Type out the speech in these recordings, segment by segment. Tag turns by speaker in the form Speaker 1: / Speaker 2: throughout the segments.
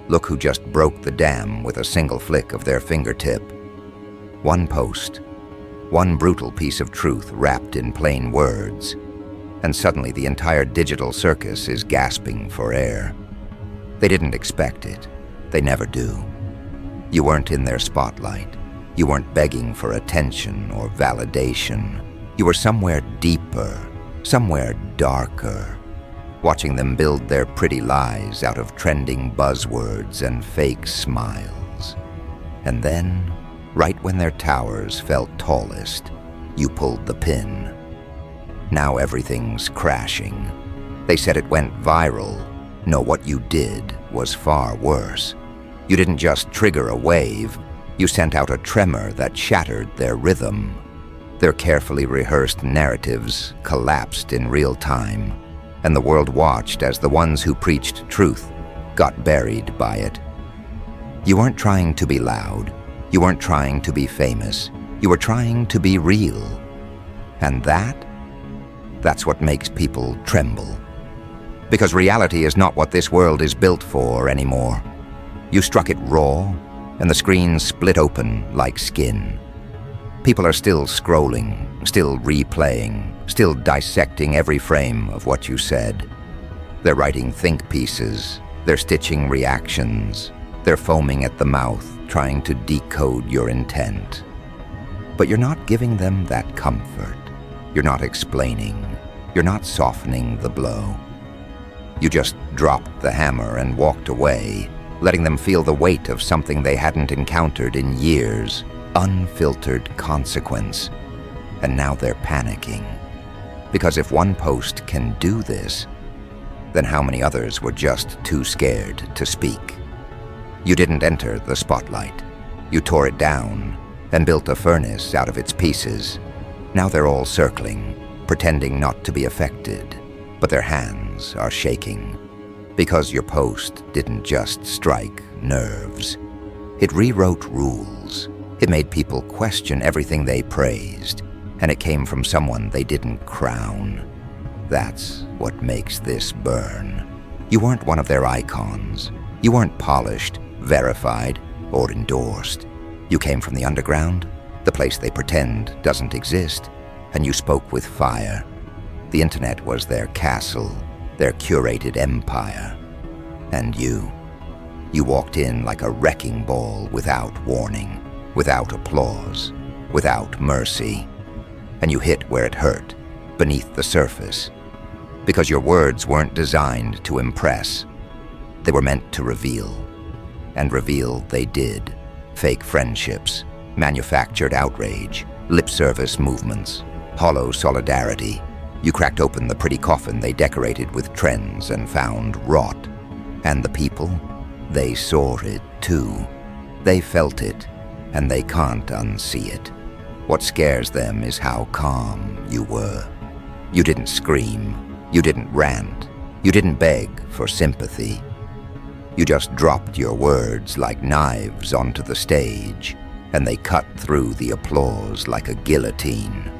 Speaker 1: Look who just broke the dam with a single flick of their fingertip. One post, one brutal piece of truth wrapped in plain words, and suddenly the entire digital circus is gasping for air. They didn't expect it. They never do. You weren't in their spotlight. You weren't begging for attention or validation. You were somewhere deeper, somewhere darker, watching them build their pretty lies out of trending buzzwords and fake smiles. And then, right when their towers felt tallest, you pulled the pin. Now everything's crashing. They said it went viral. No, what you did was far worse. You didn't just trigger a wave. You sent out a tremor that shattered their rhythm. Their carefully rehearsed narratives collapsed in real time, and the world watched as the ones who preached truth got buried by it. You weren't trying to be loud. You weren't trying to be famous. You were trying to be real. And that's what makes people tremble. Because reality is not what this world is built for anymore. You struck it raw, and the screen split open like skin. People are still scrolling, still replaying, still dissecting every frame of what you said. They're writing think pieces, they're stitching reactions, they're foaming at the mouth, trying to decode your intent. But you're not giving them that comfort. You're not explaining. You're not softening the blow. You just dropped the hammer and walked away, letting them feel the weight of something they hadn't encountered in years, unfiltered consequence. And now they're panicking. Because if one post can do this, then how many others were just too scared to speak? You didn't enter the spotlight. You tore it down and built a furnace out of its pieces. Now they're all circling, pretending not to be affected, but their hands are shaking. Because your post didn't just strike nerves. It rewrote rules. It made people question everything they praised, and it came from someone they didn't crown. That's what makes this burn. You weren't one of their icons. You weren't polished, verified, or endorsed. You came from the underground, the place they pretend doesn't exist, and you spoke with fire. The internet was their castle, their curated empire. And you walked in like a wrecking ball without warning, without applause, without mercy. And you hit where it hurt, beneath the surface. Because your words weren't designed to impress. They were meant to reveal. And reveal they did. Fake friendships, manufactured outrage, lip service movements, hollow solidarity. You cracked open the pretty coffin they decorated with trends and found rot. And the people, they saw it too. They felt it, and they can't unsee it. What scares them is how calm you were. You didn't scream. You didn't rant. You didn't beg for sympathy. You just dropped your words like knives onto the stage, and they cut through the applause like a guillotine.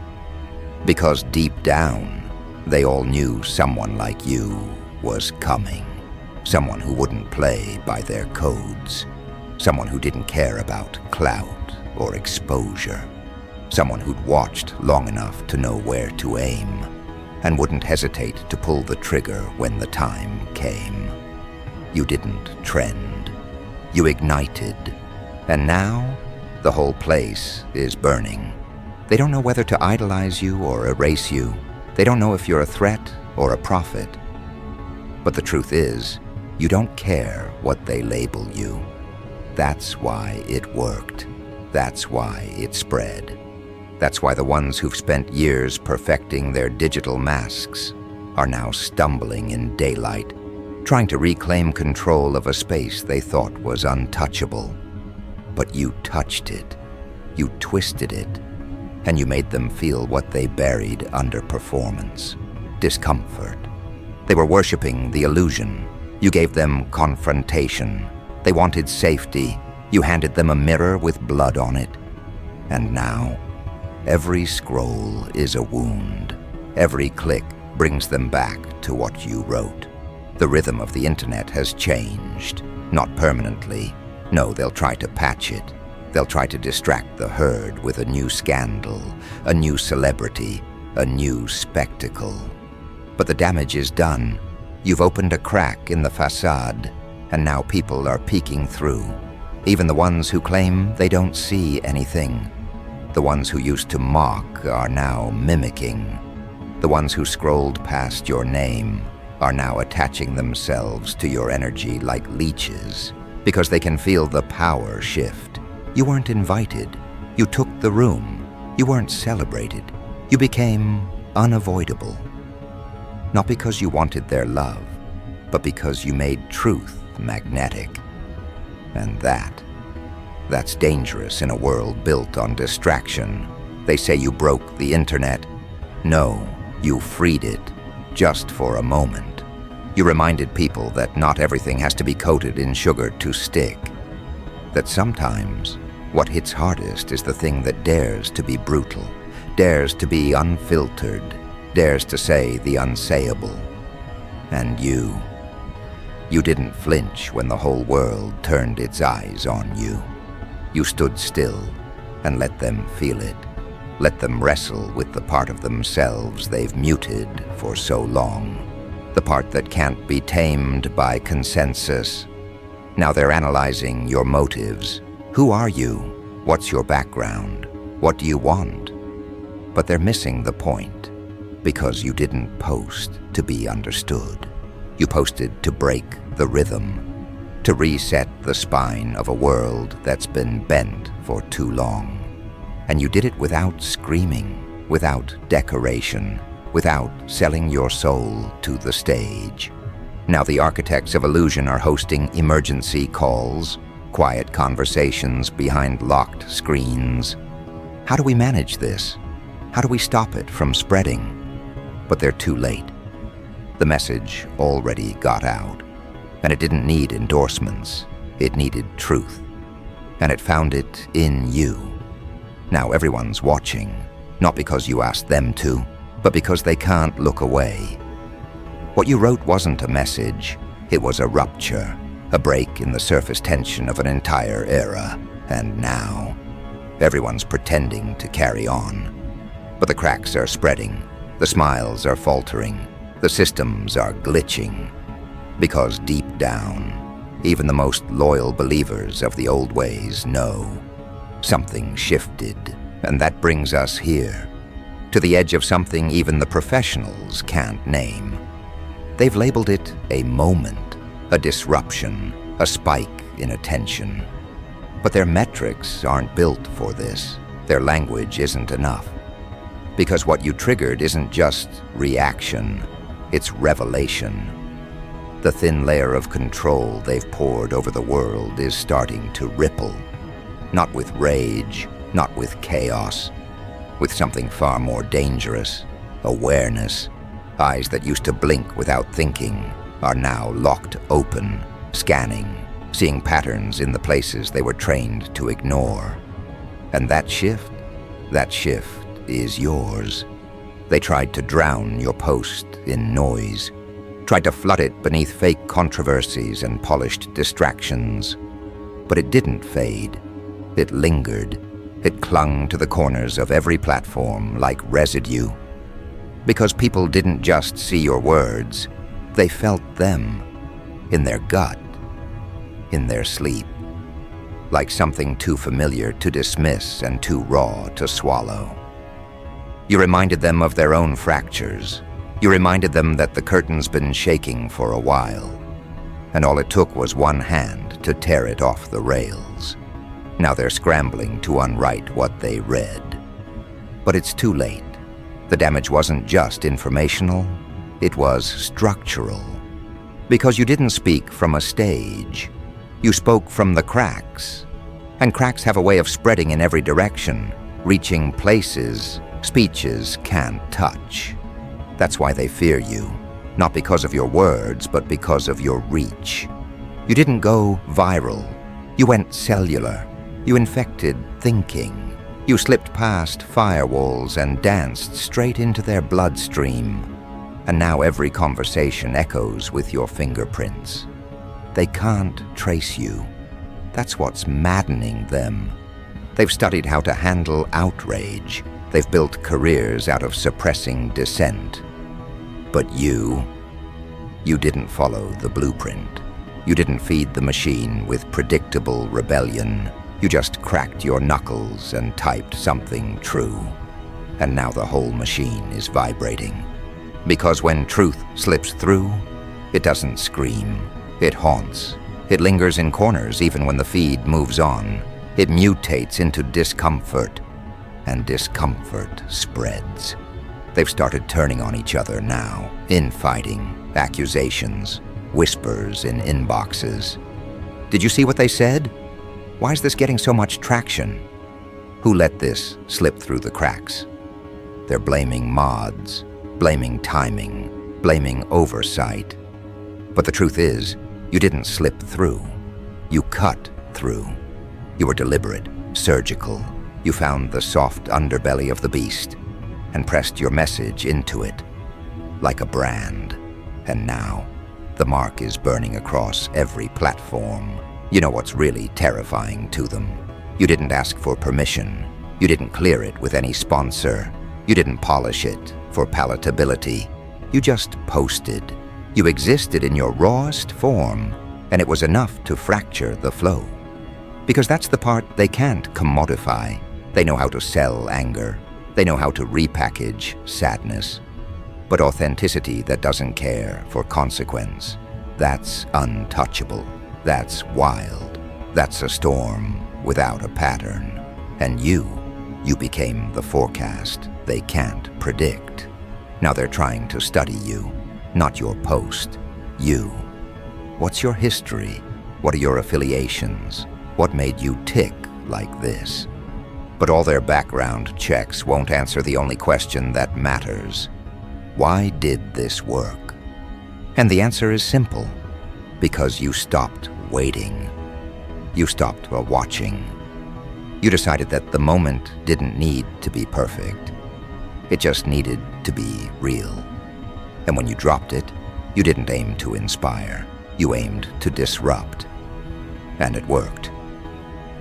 Speaker 1: Because deep down, they all knew someone like you was coming. Someone who wouldn't play by their codes. Someone who didn't care about clout or exposure. Someone who'd watched long enough to know where to aim, and wouldn't hesitate to pull the trigger when the time came. You didn't trend. You ignited. And now, the whole place is burning. They don't know whether to idolize you or erase you. They don't know if you're a threat or a prophet. But the truth is, you don't care what they label you. That's why it worked. That's why it spread. That's why the ones who've spent years perfecting their digital masks are now stumbling in daylight, trying to reclaim control of a space they thought was untouchable. But you touched it, you twisted it, and you made them feel what they buried under performance, discomfort. They were worshiping the illusion. You gave them confrontation. They wanted safety. You handed them a mirror with blood on it. And now, every scroll is a wound. Every click brings them back to what you wrote. The rhythm of the internet has changed. Not permanently. No, they'll try to patch it. They'll try to distract the herd with a new scandal, a new celebrity, a new spectacle. But the damage is done. You've opened a crack in the facade, and now people are peeking through. Even the ones who claim they don't see anything. The ones who used to mock are now mimicking. The ones who scrolled past your name are now attaching themselves to your energy like leeches, because they can feel the power shift. You weren't invited. You took the room. You weren't celebrated. You became unavoidable. Not because you wanted their love, but because you made truth magnetic. And that's dangerous in a world built on distraction. They say you broke the internet. No, you freed it, just for a moment. You reminded people that not everything has to be coated in sugar to stick. That sometimes what hits hardest is the thing that dares to be brutal, dares to be unfiltered, dares to say the unsayable. And you didn't flinch when the whole world turned its eyes on you. You stood still and let them feel it. Let them wrestle with the part of themselves they've muted for so long. The part that can't be tamed by consensus. Now they're analyzing your motives. Who are you? What's your background? What do you want? But they're missing the point, because you didn't post to be understood. You posted to break the rhythm, to reset the spine of a world that's been bent for too long. And you did it without screaming, without decoration, without selling your soul to the stage. Now the architects of illusion are hosting emergency calls, quiet conversations behind locked screens. How do we manage this? How do we stop it from spreading? But they're too late. The message already got out. And it didn't need endorsements. It needed truth. And it found it in you. Now everyone's watching, not because you asked them to, but because they can't look away. What you wrote wasn't a message. It was a rupture, a break in the surface tension of an entire era. And now, everyone's pretending to carry on. But the cracks are spreading. The smiles are faltering. The systems are glitching. Because deep down, even the most loyal believers of the old ways know something shifted. And that brings us here, to the edge of something even the professionals can't name. They've labeled it a moment, a disruption, a spike in attention. But their metrics aren't built for this. Their language isn't enough. Because what you triggered isn't just reaction, it's revelation. The thin layer of control they've poured over the world is starting to ripple. Not with rage, not with chaos, with something far more dangerous, awareness. Eyes that used to blink without thinking are now locked open, scanning, seeing patterns in the places they were trained to ignore. And that shift is yours. They tried to drown your post in noise, tried to flood it beneath fake controversies and polished distractions. But it didn't fade. It lingered. It clung to the corners of every platform like residue. Because people didn't just see your words, they felt them, in their gut, in their sleep, like something too familiar to dismiss and too raw to swallow. You reminded them of their own fractures. You reminded them that the curtain's been shaking for a while, and all it took was one hand to tear it off the rails. Now they're scrambling to unwrite what they read. But it's too late. The damage wasn't just informational, it was structural. Because you didn't speak from a stage, you spoke from the cracks. And cracks have a way of spreading in every direction, reaching places speeches can't touch. That's why they fear you, not because of your words, but because of your reach. You didn't go viral, you went cellular. You infected thinking. You slipped past firewalls and danced straight into their bloodstream. And now every conversation echoes with your fingerprints. They can't trace you. That's what's maddening them. They've studied how to handle outrage. They've built careers out of suppressing dissent. But you didn't follow the blueprint. You didn't feed the machine with predictable rebellion. You just cracked your knuckles and typed something true. And now the whole machine is vibrating. Because when truth slips through, it doesn't scream. It haunts. It lingers in corners even when the feed moves on. It mutates into discomfort, and discomfort spreads. They've started turning on each other now, infighting, accusations, whispers in inboxes. Did you see what they said? Why is this getting so much traction? Who let this slip through the cracks? They're blaming mods, blaming timing, blaming oversight. But the truth is, you didn't slip through. You cut through. You were deliberate, surgical. You found the soft underbelly of the beast and pressed your message into it like a brand. And now, the mark is burning across every platform. You know what's really terrifying to them? You didn't ask for permission. You didn't clear it with any sponsor. You didn't polish it for palatability. You just posted. You existed in your rawest form, and it was enough to fracture the flow. Because that's the part they can't commodify. They know how to sell anger. They know how to repackage sadness. But authenticity that doesn't care for consequence, that's untouchable. That's wild. That's a storm without a pattern. And you became the forecast they can't predict. Now they're trying to study you, not your post. You. What's your history? What are your affiliations? What made you tick like this? But all their background checks won't answer the only question that matters. Why did this work? And the answer is simple. Because you stopped waiting. You stopped watching. You decided that the moment didn't need to be perfect. It just needed to be real. And when you dropped it, you didn't aim to inspire. You aimed to disrupt. And it worked.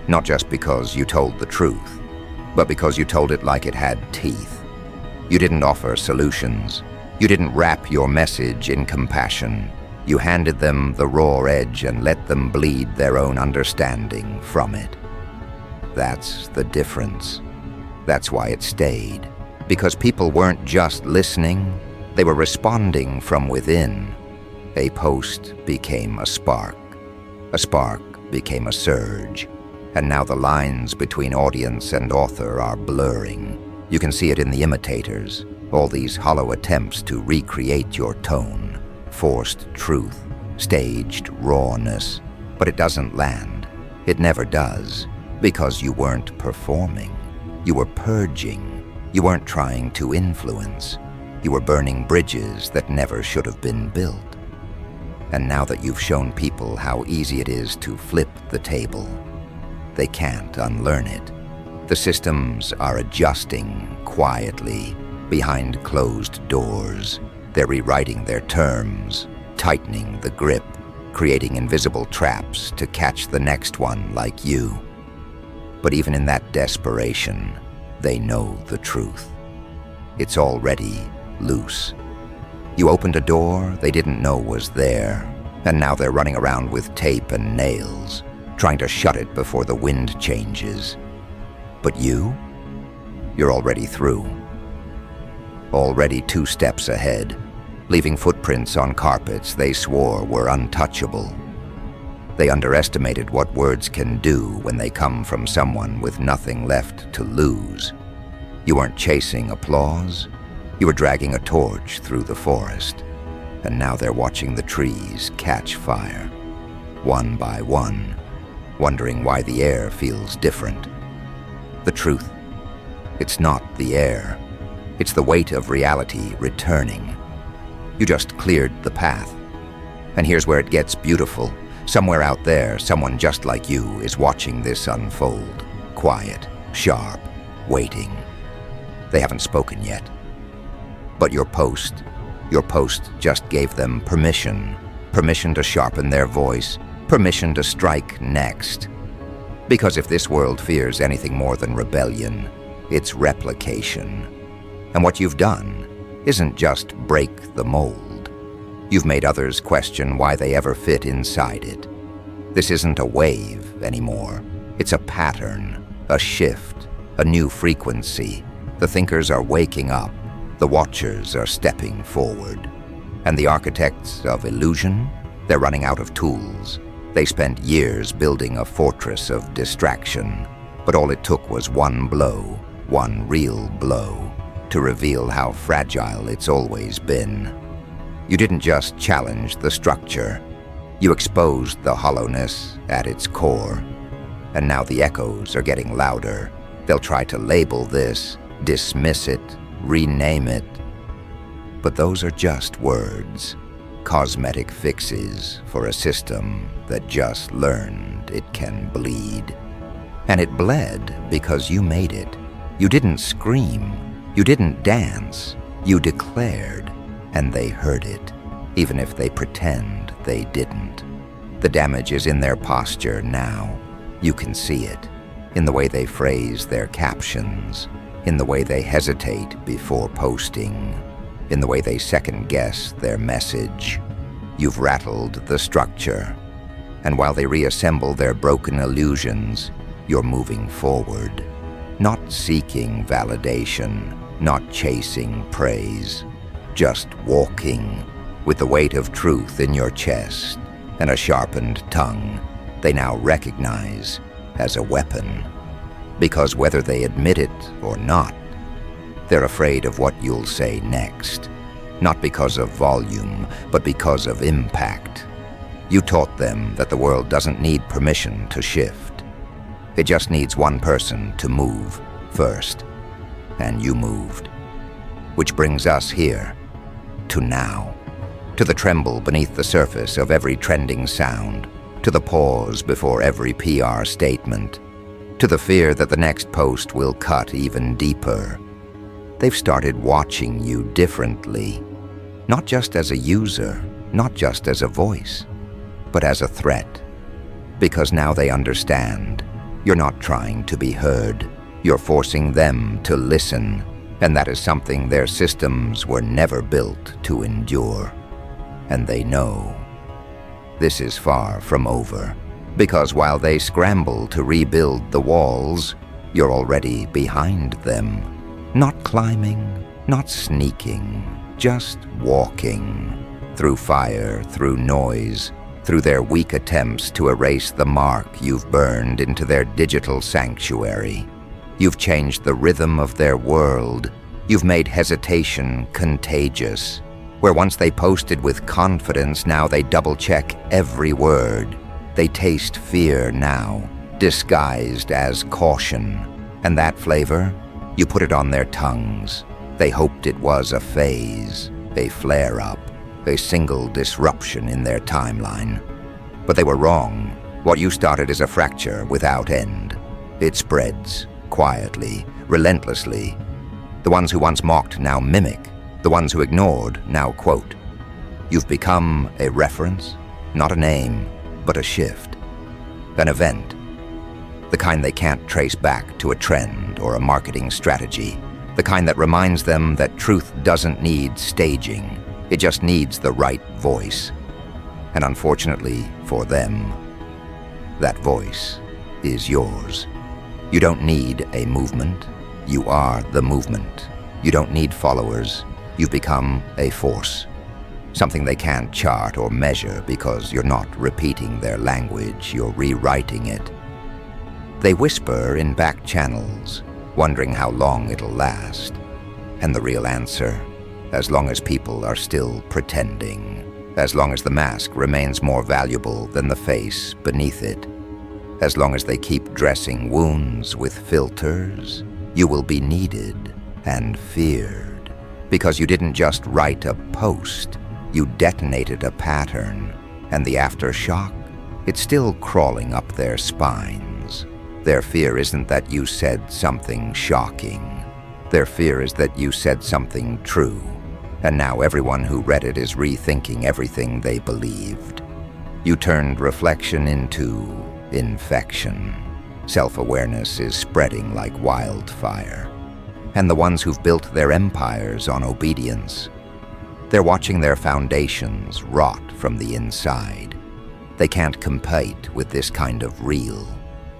Speaker 1: Not just because you told the truth, but because you told it like it had teeth. You didn't offer solutions. You didn't wrap your message in compassion. You handed them the raw edge and let them bleed their own understanding from it. That's the difference. That's why it stayed. Because people weren't just listening, they were responding from within. A post became a spark. A spark became a surge. And now the lines between audience and author are blurring. You can see it in the imitators, all these hollow attempts to recreate your tone, forced truth, staged rawness. But it doesn't land. It never does, because you weren't performing. You were purging. You weren't trying to influence. You were burning bridges that never should have been built. And now that you've shown people how easy it is to flip the table, they can't unlearn it. The systems are adjusting quietly, behind closed doors. They're rewriting their terms, tightening the grip, creating invisible traps to catch the next one like you. But even in that desperation, they know the truth. It's already loose. You opened a door they didn't know was there, and now they're running around with tape and nails, trying to shut it before the wind changes. But you're already through. Already 2 steps ahead, leaving footprints on carpets they swore were untouchable. They underestimated what words can do when they come from someone with nothing left to lose. You weren't chasing applause. You were dragging a torch through the forest. And now they're watching the trees catch fire, one by one, wondering why the air feels different. The truth, it's not the air. It's the weight of reality returning. You just cleared the path. And here's where it gets beautiful. Somewhere out there, someone just like you is watching this unfold. Quiet, sharp, waiting. They haven't spoken yet. But your post just gave them permission. permission to sharpen their voice, permission to strike next. Because if this world fears anything more than rebellion, it's replication. And what you've done isn't just break the mold. You've made others question why they ever fit inside it. This isn't a wave anymore. It's a pattern, a shift, a new frequency. The thinkers are waking up. The watchers are stepping forward. And the architects of illusion, they're running out of tools. They spent years building a fortress of distraction, but all it took was one blow, one real blow, to reveal how fragile it's always been. You didn't just challenge the structure. You exposed the hollowness at its core. And now the echoes are getting louder. They'll try to label this, dismiss it, rename it. But those are just words, cosmetic fixes for a system that just learned it can bleed. And it bled because you made it. You didn't scream. You didn't dance. You declared, and they heard it, even if they pretend they didn't. The damage is in their posture now. You can see it, in the way they phrase their captions, in the way they hesitate before posting, in the way they second-guess their message. You've rattled the structure, and while they reassemble their broken illusions, you're moving forward, not seeking validation, not chasing praise, just walking, with the weight of truth in your chest and a sharpened tongue they now recognize as a weapon. Because whether they admit it or not, they're afraid of what you'll say next. Not because of volume, but because of impact. You taught them that the world doesn't need permission to shift. It just needs one person to move first. And you moved. Which brings us here, to now. To the tremble beneath the surface of every trending sound. To the pause before every PR statement. To the fear that the next post will cut even deeper. They've started watching you differently. Not just as a user, not just as a voice, but as a threat. Because now they understand. You're not trying to be heard. You're forcing them to listen. And that is something their systems were never built to endure. And they know. This is far from over. Because while they scramble to rebuild the walls, you're already behind them. Not climbing, not sneaking, just walking. Through fire, through noise, through their weak attempts to erase the mark you've burned into their digital sanctuary. You've changed the rhythm of their world. You've made hesitation contagious. Where once they posted with confidence, now they double-check every word. They taste fear now, disguised as caution. And that flavor, you put it on their tongues. They hoped it was a phase, a flare-up, a single disruption in their timeline. But they were wrong. What you started is a fracture without end. It spreads, quietly, relentlessly. The ones who once mocked now mimic. The ones who ignored now quote. You've become a reference, not a name, but a shift. An event. The kind they can't trace back to a trend or a marketing strategy. The kind that reminds them that truth doesn't need staging. It just needs the right voice. And unfortunately for them, that voice is yours. You don't need a movement. You are the movement. You don't need followers. You've become a force. Something they can't chart or measure because you're not repeating their language, you're rewriting it. They whisper in back channels, wondering how long it'll last. And the real answer, as long as people are still pretending, as long as the mask remains more valuable than the face beneath it, as long as they keep dressing wounds with filters, you will be needed and feared. Because you didn't just write a post, you detonated a pattern, and the aftershock, it's still crawling up their spines. Their fear isn't that you said something shocking. Their fear is that you said something true. And now everyone who read it is rethinking everything they believed. You turned reflection into infection. Self-awareness is spreading like wildfire. And the ones who've built their empires on obedience, they're watching their foundations rot from the inside. They can't compete with this kind of real.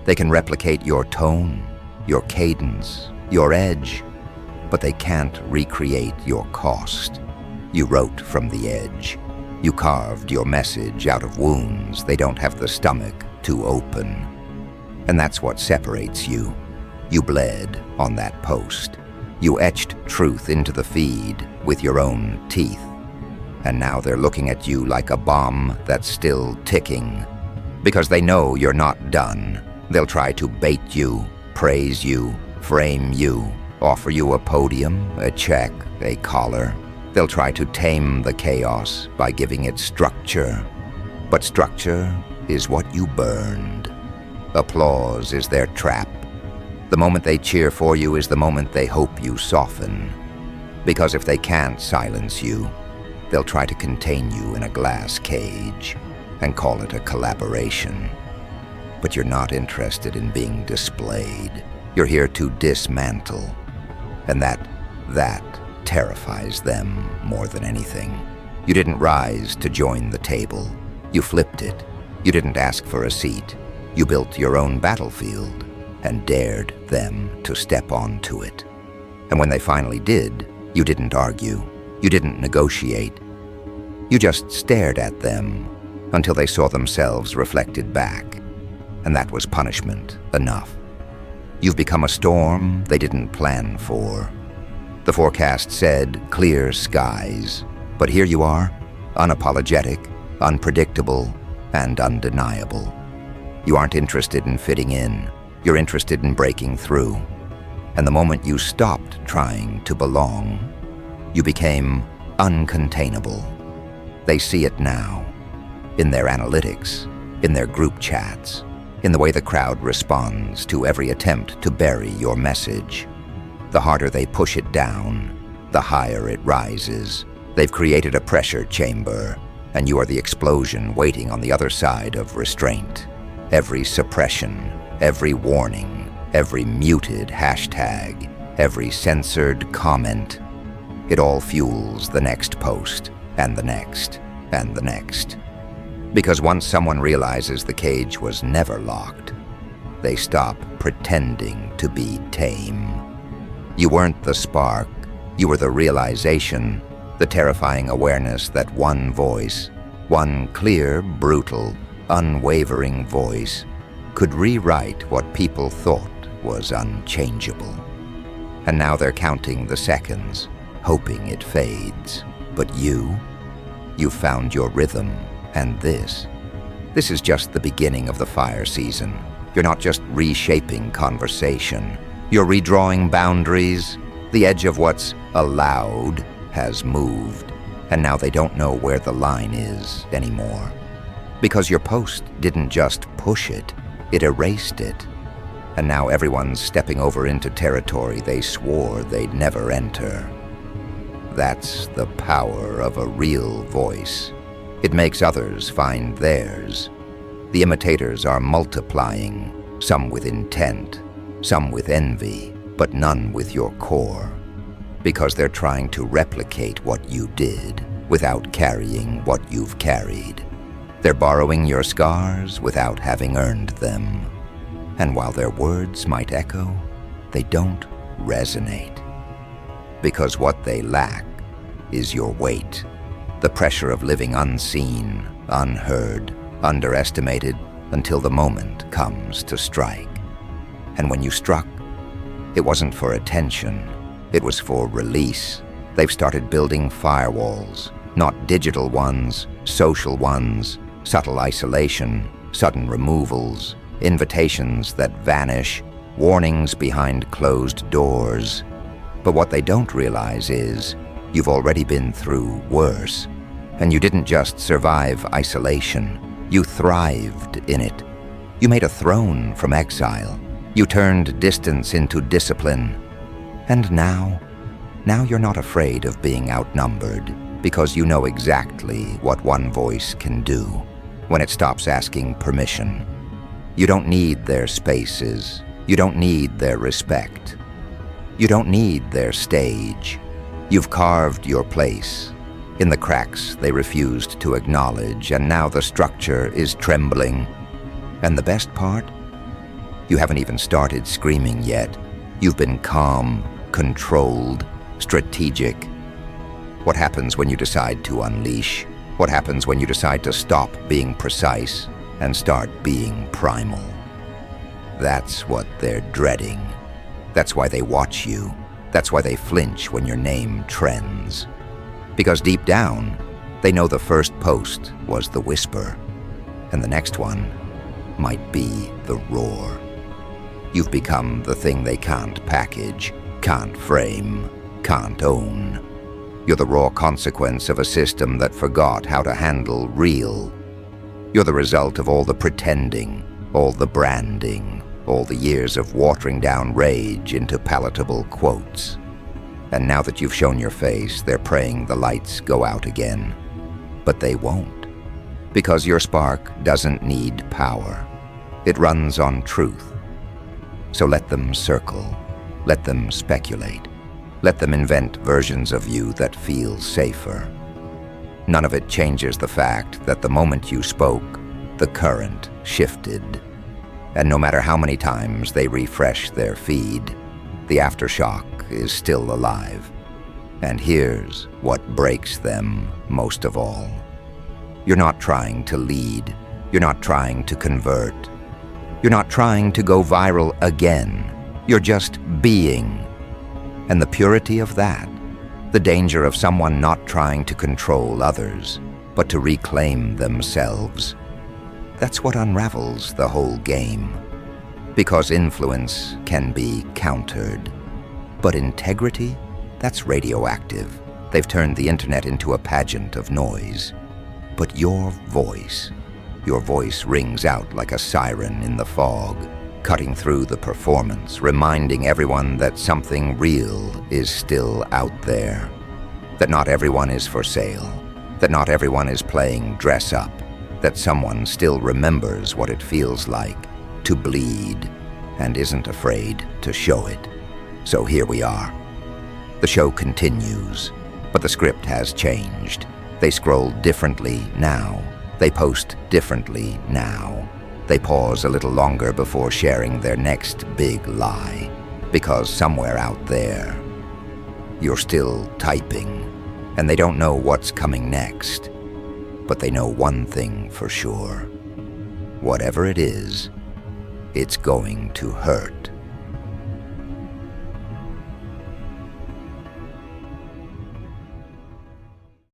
Speaker 1: They can replicate your tone, your cadence, your edge, but they can't recreate your cost. You wrote from the edge. You carved your message out of wounds they don't have the stomach to open. And that's what separates you. You bled on that post. You etched truth into the feed with your own teeth. And now they're looking at you like a bomb that's still ticking. Because they know you're not done. They'll try to bait you, praise you, frame you, offer you a podium, a check, a collar. They'll try to tame the chaos by giving it structure. But structure is what you burned. Applause is their trap. The moment they cheer for you is the moment they hope you soften. Because if they can't silence you, they'll try to contain you in a glass cage and call it a collaboration. But you're not interested in being displayed. You're here to dismantle. And that terrifies them more than anything. You didn't rise to join the table. You flipped it. You didn't ask for a seat. You built your own battlefield and dared them to step onto it. And when they finally did, you didn't argue. You didn't negotiate. You just stared at them until they saw themselves reflected back. And that was punishment enough. You've become a storm they didn't plan for. The forecast said clear skies, but here you are, unapologetic, unpredictable, and undeniable. You aren't interested in fitting in. You're interested in breaking through. And the moment you stopped trying to belong, you became uncontainable. They see it now, in their analytics, in their group chats, in the way the crowd responds to every attempt to bury your message. The harder they push it down, the higher it rises. They've created a pressure chamber, and you are the explosion waiting on the other side of restraint. Every suppression, every warning, every muted hashtag, every censored comment, it all fuels the next post, and the next, and the next. Because once someone realizes the cage was never locked, they stop pretending to be tame. You weren't the spark, you were the realization, the terrifying awareness that one voice, one clear, brutal, unwavering voice, could rewrite what people thought was unchangeable. And now they're counting the seconds, hoping it fades. But you found your rhythm, and this is just the beginning of the fire season. You're not just reshaping conversation. You're redrawing boundaries. The edge of what's allowed has moved, and now they don't know where the line is anymore. Because your post didn't just push it, it erased it. And now everyone's stepping over into territory they swore they'd never enter. That's the power of a real voice. It makes others find theirs. The imitators are multiplying, some with intent, some with envy, but none with your core. Because they're trying to replicate what you did without carrying what you've carried. They're borrowing your scars without having earned them. And while their words might echo, they don't resonate. Because what they lack is your weight. The pressure of living unseen, unheard, underestimated, until the moment comes to strike. And when you struck, it wasn't for attention, it was for release. They've started building firewalls, not digital ones, social ones, subtle isolation, sudden removals, invitations that vanish, warnings behind closed doors. But what they don't realize is, you've already been through worse. And you didn't just survive isolation, you thrived in it. You made a throne from exile. You turned distance into discipline. And now, Now you're not afraid of being outnumbered, because you know exactly what one voice can do when it stops asking permission. You don't need their spaces. You don't need their respect. You don't need their stage. You've carved your place. In the cracks they refused to acknowledge, and now the structure is trembling. And the best part? You haven't even started screaming yet. You've been calm, controlled, strategic. What happens when you decide to unleash? What happens when you decide to stop being precise and start being primal? That's what they're dreading. That's why they watch you. That's why they flinch when your name trends. Because deep down, they know the first post was the whisper, and the next one might be the roar. You've become the thing they can't package, can't frame, can't own. You're the raw consequence of a system that forgot how to handle real. You're the result of all the pretending, all the branding, all the years of watering down rage into palatable quotes. And now that you've shown your face, they're praying the lights go out again. But they won't, because your spark doesn't need power. It runs on truth. So let them circle, let them speculate, let them invent versions of you that feel safer. None of it changes the fact that the moment you spoke, the current shifted. And no matter how many times they refresh their feed, the aftershock is still alive. And here's what breaks them most of all. You're not trying to lead. You're not trying to convert. You're not trying to go viral again. You're just being. And the purity of that, the danger of someone not trying to control others, but to reclaim themselves, that's what unravels the whole game. Because influence can be countered. But integrity, that's radioactive. They've turned the internet into a pageant of noise. But your voice rings out like a siren in the fog, cutting through the performance, reminding everyone that something real is still out there. That not everyone is for sale. That not everyone is playing dress up. That someone still remembers what it feels like to bleed and isn't afraid to show it. So here we are. The show continues, but the script has changed. They scroll differently now. They post differently now. They pause a little longer before sharing their next big lie, because somewhere out there, you're still typing, and they don't know what's coming next. But they know one thing for sure. Whatever it is, it's going to hurt.